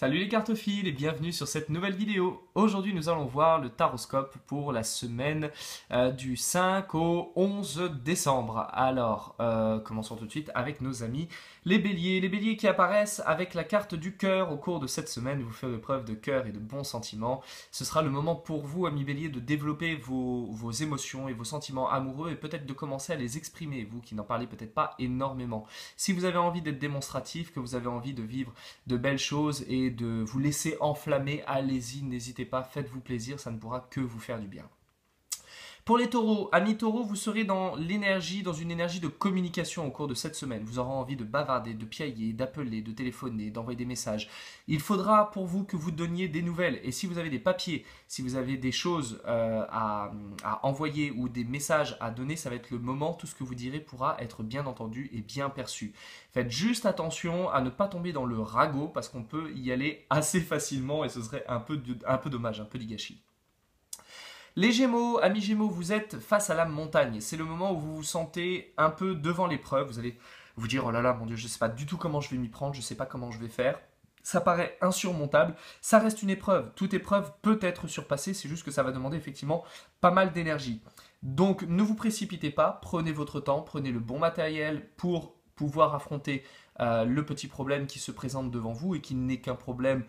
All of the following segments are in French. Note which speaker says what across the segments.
Speaker 1: Salut les cartophiles et bienvenue sur cette nouvelle vidéo. Aujourd'hui nous allons voir le taroscope pour la semaine du 5 au 11 décembre. Alors commençons tout de suite avec nos amis les béliers. Les béliers qui apparaissent avec la carte du cœur au cours de cette semaine. Vous ferez preuve de cœur et de bons sentiments. Ce sera le moment pour vous amis béliers de développer vos émotions et vos sentiments amoureux et peut-être de commencer à les exprimer, vous qui n'en parlez peut-être pas énormément. Si vous avez envie d'être démonstratif, que vous avez envie de vivre de belles choses et de vous laisser enflammer, allez-y, n'hésitez pas, faites-vous plaisir, ça ne pourra que vous faire du bien. Pour les taureaux, amis taureaux, vous serez dans une énergie de communication au cours de cette semaine. Vous aurez envie de bavarder, de piailler, d'appeler, de téléphoner, d'envoyer des messages. Il faudra pour vous que vous donniez des nouvelles. Et si vous avez des papiers, si vous avez des choses à envoyer ou des messages à donner, ça va être le moment. Tout ce que vous direz pourra être bien entendu et bien perçu. Faites juste attention à ne pas tomber dans le ragot parce qu'on peut y aller assez facilement et ce serait un peu dommage, un peu du gâchis. Les Gémeaux, amis Gémeaux, vous êtes face à la montagne. C'est le moment où vous vous sentez un peu devant l'épreuve. Vous allez vous dire, oh là là, mon Dieu, je ne sais pas du tout comment je vais m'y prendre, je ne sais pas comment je vais faire. Ça paraît insurmontable. Ça reste une épreuve. Toute épreuve peut être surpassée, c'est juste que ça va demander effectivement pas mal d'énergie. Donc ne vous précipitez pas, prenez votre temps, prenez le bon matériel pour pouvoir affronter le petit problème qui se présente devant vous et qui n'est qu'un problème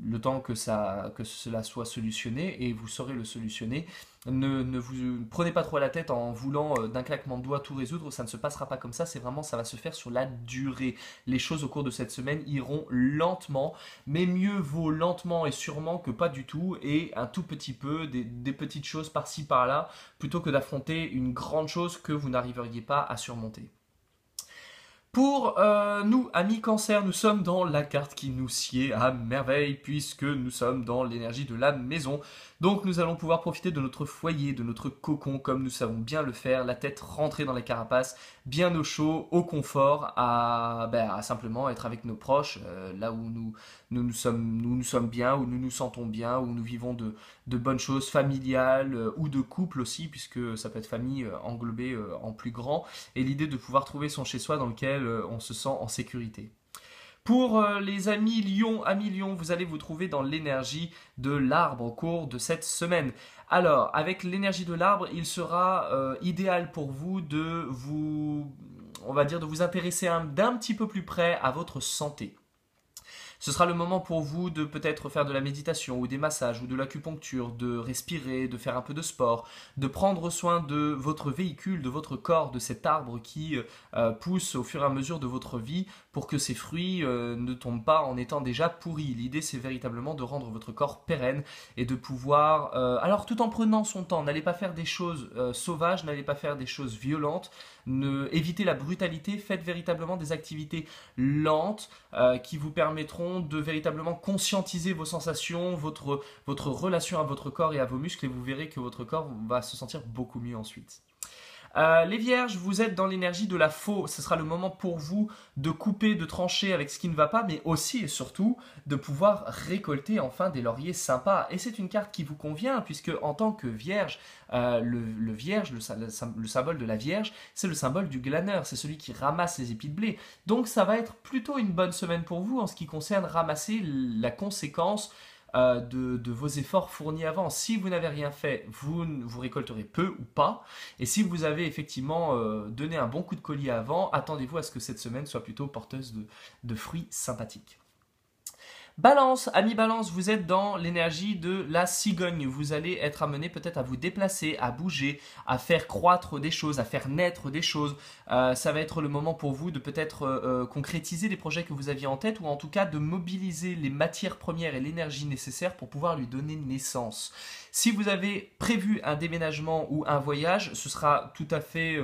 Speaker 1: le temps que cela soit solutionné et vous saurez le solutionner. Ne vous prenez pas trop à la tête en voulant d'un claquement de doigts tout résoudre, ça ne se passera pas comme ça, ça va se faire sur la durée. Les choses au cours de cette semaine iront lentement, mais mieux vaut lentement et sûrement que pas du tout et un tout petit peu, des petites choses par-ci par-là, plutôt que d'affronter une grande chose que vous n'arriveriez pas à surmonter. Pour nous, amis Cancer, nous sommes dans la carte qui nous sied à merveille puisque nous sommes dans l'énergie de la maison. Donc nous allons pouvoir profiter de notre foyer, de notre cocon comme nous savons bien le faire, la tête rentrée dans la carapace, bien au chaud, au confort, à simplement être avec nos proches, là où nous sommes bien, où nous nous sentons bien, où nous vivons de bonnes choses familiales ou de couple aussi, puisque ça peut être famille englobée en plus grand, et l'idée de pouvoir trouver son chez-soi dans lequel on se sent en sécurité. Pour les amis Lion, vous allez vous trouver dans l'énergie de l'arbre au cours de cette semaine. Alors, avec l'énergie de l'arbre, il sera idéal pour vous de vous intéresser d'un petit peu plus près à votre santé. Ce sera le moment pour vous de peut-être faire de la méditation ou des massages ou de l'acupuncture, de respirer, de faire un peu de sport, de prendre soin de votre véhicule, de votre corps, de cet arbre qui pousse au fur et à mesure de votre vie pour que ces fruits ne tombent pas en étant déjà pourris. L'idée c'est véritablement de rendre votre corps pérenne et de pouvoir... alors tout en prenant son temps, n'allez pas faire des choses sauvages, n'allez pas faire des choses violentes, évitez la brutalité, faites véritablement des activités lentes qui vous permettront de véritablement conscientiser vos sensations, votre relation à votre corps et à vos muscles et vous verrez que votre corps va se sentir beaucoup mieux ensuite. Les vierges, vous êtes dans l'énergie de la faux. Ce sera le moment pour vous de couper, de trancher avec ce qui ne va pas, mais aussi et surtout de pouvoir récolter enfin des lauriers sympas. Et c'est une carte qui vous convient, puisque en tant que vierge, le symbole de la vierge, c'est le symbole du glaneur, c'est celui qui ramasse les épis de blé. Donc ça va être plutôt une bonne semaine pour vous en ce qui concerne ramasser la conséquence de vos efforts fournis avant. Si vous n'avez rien fait, vous récolterez peu ou pas. Et si vous avez effectivement donné un bon coup de collier avant, attendez-vous à ce que cette semaine soit plutôt porteuse de fruits sympathiques. Balance, amis Balance, vous êtes dans l'énergie de la cigogne. Vous allez être amené peut-être à vous déplacer, à bouger, à faire croître des choses, à faire naître des choses. Ça va être le moment pour vous de peut-être concrétiser les projets que vous aviez en tête ou en tout cas de mobiliser les matières premières et l'énergie nécessaire pour pouvoir lui donner naissance. Si vous avez prévu un déménagement ou un voyage, ce sera tout à fait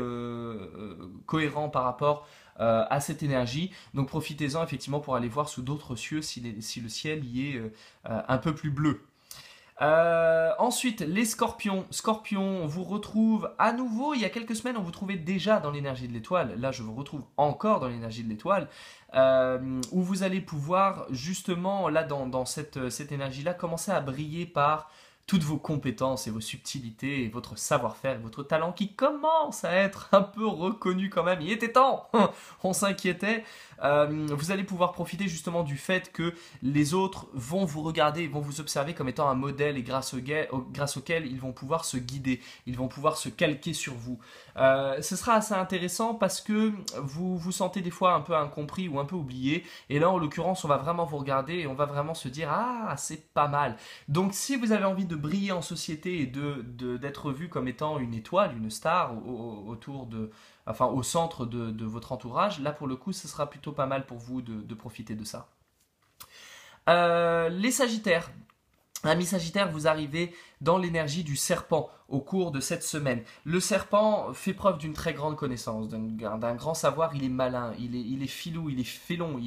Speaker 1: cohérent par rapport à cette énergie. Donc profitez-en effectivement pour aller voir sous d'autres cieux si le ciel y est un peu plus bleu. Ensuite, les scorpions. Scorpions, on vous retrouve à nouveau. Il y a quelques semaines, on vous trouvait déjà dans l'énergie de l'étoile. Là, je vous retrouve encore dans l'énergie de l'étoile. Où vous allez pouvoir justement, là, dans cette énergie-là, commencer à briller par toutes vos compétences et vos subtilités et votre savoir-faire et votre talent qui commence à être un peu reconnu quand même. Il était temps, on s'inquiétait. Vous allez pouvoir profiter justement du fait que les autres vont vous regarder, vont vous observer comme étant un modèle et grâce auquel ils vont pouvoir se guider, ils vont pouvoir se calquer sur vous. Ce sera assez intéressant parce que vous vous sentez des fois un peu incompris ou un peu oublié et là en l'occurrence on va vraiment vous regarder et on va vraiment se dire ah c'est pas mal. Donc si vous avez envie de briller en société et d'être vu comme étant une étoile, une star autour de, enfin au centre de votre entourage, là pour le coup ce sera plutôt pas mal pour vous de profiter de ça. Les Sagittaires. Amis Sagittaire, vous arrivez dans l'énergie du serpent au cours de cette semaine. Le serpent fait preuve d'une très grande connaissance, d'un grand savoir, il est malin, il est filou, il est félon,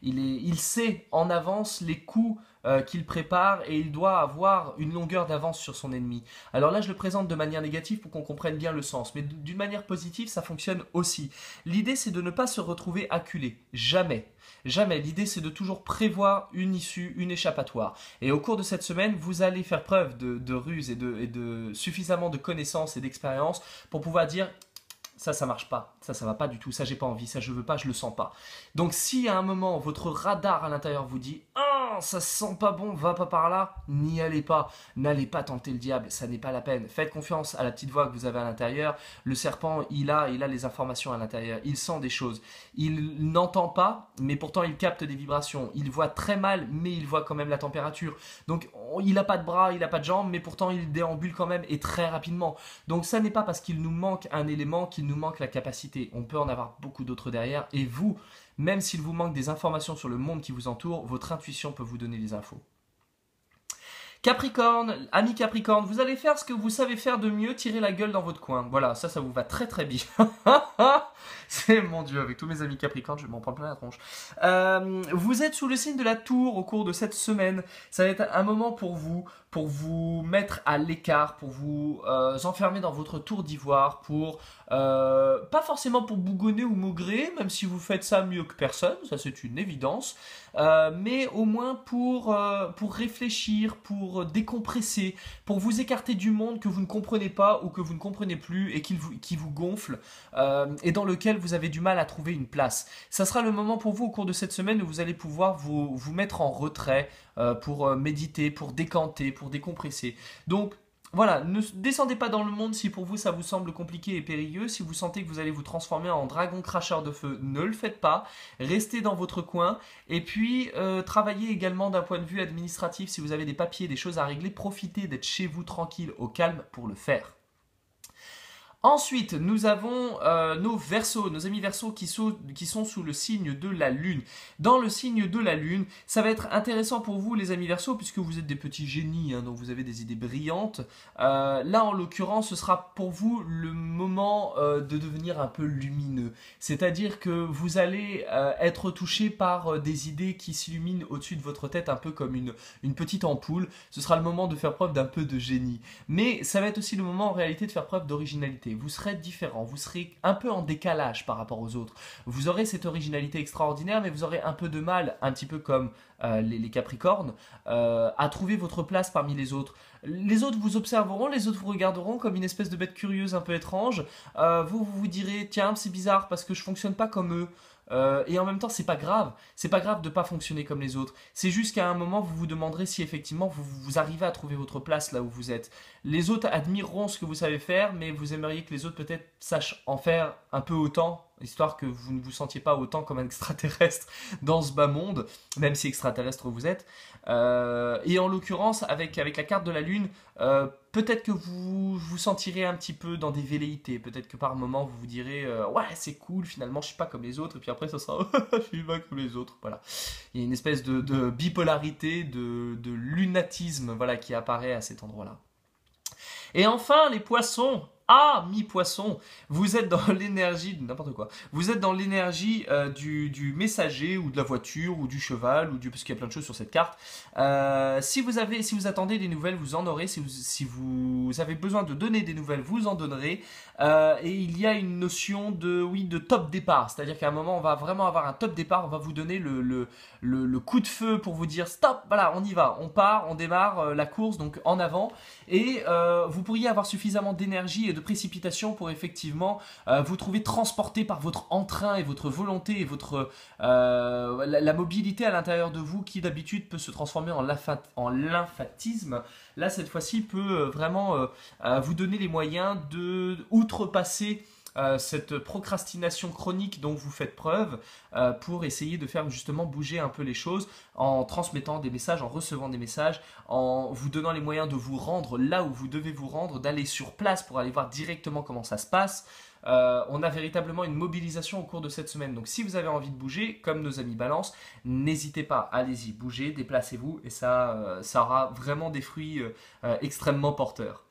Speaker 1: il sait en avance les coups qu'il prépare et il doit avoir une longueur d'avance sur son ennemi. Alors là, je le présente de manière négative pour qu'on comprenne bien le sens, mais d'une manière positive, ça fonctionne aussi. L'idée, c'est de ne pas se retrouver acculé, jamais. Jamais. L'idée, c'est de toujours prévoir une issue, une échappatoire. Et au cours de cette semaine, vous allez faire preuve de ruse et de suffisamment de connaissances et d'expérience pour pouvoir dire ça marche pas, ça va pas du tout, ça j'ai pas envie, ça je veux pas, je le sens pas. Donc si à un moment votre radar à l'intérieur vous dit ah ça sent pas bon, va pas par là, n'y allez pas, n'allez pas tenter le diable, ça n'est pas la peine. Faites confiance à la petite voix que vous avez à l'intérieur. Le serpent il a les informations à l'intérieur, il sent des choses, il n'entend pas, mais pourtant il capte des vibrations, il voit très mal, mais il voit quand même la température. Donc il a pas de bras, il a pas de jambes, mais pourtant il déambule quand même et très rapidement. Donc ça n'est pas parce qu'il nous manque un élément qu'il nous manque la capacité. On peut en avoir beaucoup d'autres derrière. Et vous, même s'il vous manque des informations sur le monde qui vous entoure, votre intuition peut vous donner les infos. Capricorne, ami Capricorne, vous allez faire ce que vous savez faire de mieux, tirer la gueule dans votre coin. Voilà, ça vous va très très bien. C'est mon Dieu, avec tous mes amis Capricorne, je vais m'en prendre plein la tronche. Vous êtes sous le signe de la Tour au cours de cette semaine. Ça va être un moment pour vous mettre à l'écart, pour vous enfermer dans votre tour d'ivoire, pas forcément pour bougonner ou maugrer, même si vous faites ça mieux que personne, ça c'est une évidence, mais au moins pour réfléchir, pour décompresser, pour vous écarter du monde que vous ne comprenez pas ou que vous ne comprenez plus et qui vous gonfle et dans lequel vous avez du mal à trouver une place. Ça sera le moment pour vous au cours de cette semaine où vous allez pouvoir vous mettre en retrait pour méditer, pour décanter, pour décompresser. Donc voilà, ne descendez pas dans le monde si pour vous ça vous semble compliqué et périlleux. Si vous sentez que vous allez vous transformer en dragon cracheur de feu, ne le faites pas. Restez dans votre coin. Et puis, travaillez également d'un point de vue administratif. Si vous avez des papiers, des choses à régler, profitez d'être chez vous tranquille, au calme pour le faire. Ensuite, nous avons nos Verseaux, nos amis Verseaux qui sont sous le signe de la Lune. Dans le signe de la Lune, ça va être intéressant pour vous les amis Verseaux puisque vous êtes des petits génies, donc vous avez des idées brillantes. Là, en l'occurrence, ce sera pour vous le moment de devenir un peu lumineux. C'est-à-dire que vous allez être touché par des idées qui s'illuminent au-dessus de votre tête un peu comme une petite ampoule. Ce sera le moment de faire preuve d'un peu de génie. Mais ça va être aussi le moment en réalité de faire preuve d'originalité. Vous serez différent, vous serez un peu en décalage par rapport aux autres. Vous aurez cette originalité extraordinaire, mais vous aurez un peu de mal, un petit peu comme les Capricornes, à trouver votre place parmi les autres. Les autres vous observeront, les autres vous regarderont comme une espèce de bête curieuse un peu étrange. Vous direz, tiens, c'est bizarre parce que je fonctionne pas comme eux. Et en même temps, c'est pas grave de pas fonctionner comme les autres. C'est juste qu'à un moment, vous vous demanderez si effectivement vous arrivez à trouver votre place là où vous êtes. Les autres admireront ce que vous savez faire, mais vous aimeriez que les autres peut-être sachent en faire un peu autant, histoire que vous ne vous sentiez pas autant comme un extraterrestre dans ce bas monde, même si extraterrestre vous êtes. Et en l'occurrence, avec la carte de la Lune, peut-être que vous vous sentirez un petit peu dans des velléités. Peut-être que par moment, vous vous direz ouais, c'est cool, finalement, je suis pas comme les autres. Et puis après, ça sera je suis pas comme les autres. Voilà. Il y a une espèce de bipolarité, de lunatisme voilà, qui apparaît à cet endroit-là. Et enfin, les poissons. Ah, mi-poisson, vous êtes dans l'énergie de n'importe quoi. Vous êtes dans l'énergie du messager ou de la voiture ou du cheval ou du parce qu'il y a plein de choses sur cette carte. Si vous attendez des nouvelles, vous en aurez. Si vous avez besoin de donner des nouvelles, vous en donnerez. Et il y a une notion de top départ, c'est-à-dire qu'à un moment, on va vraiment avoir un top départ. On va vous donner le coup de feu pour vous dire stop. Voilà, on y va, on part, on démarre la course donc en avant. Et vous pourriez avoir suffisamment d'énergie et de précipitation pour effectivement vous trouver transporté par votre entrain et votre volonté et la mobilité à l'intérieur de vous qui d'habitude peut se transformer en lymphatisme. Là, cette fois-ci, peut vraiment vous donner les moyens de outrepasser cette procrastination chronique dont vous faites preuve pour essayer de faire justement bouger un peu les choses en transmettant des messages, en recevant des messages, en vous donnant les moyens de vous rendre là où vous devez vous rendre, d'aller sur place pour aller voir directement comment ça se passe. On a véritablement une mobilisation au cours de cette semaine. Donc si vous avez envie de bouger, comme nos amis Balance, n'hésitez pas, allez-y, bougez, déplacez-vous et ça aura vraiment des fruits extrêmement porteurs.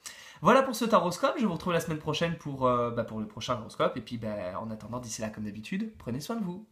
Speaker 1: Voilà pour ce taroscope, je vous retrouve la semaine prochaine pour le prochain horoscope. Et puis en attendant, d'ici là, comme d'habitude, prenez soin de vous.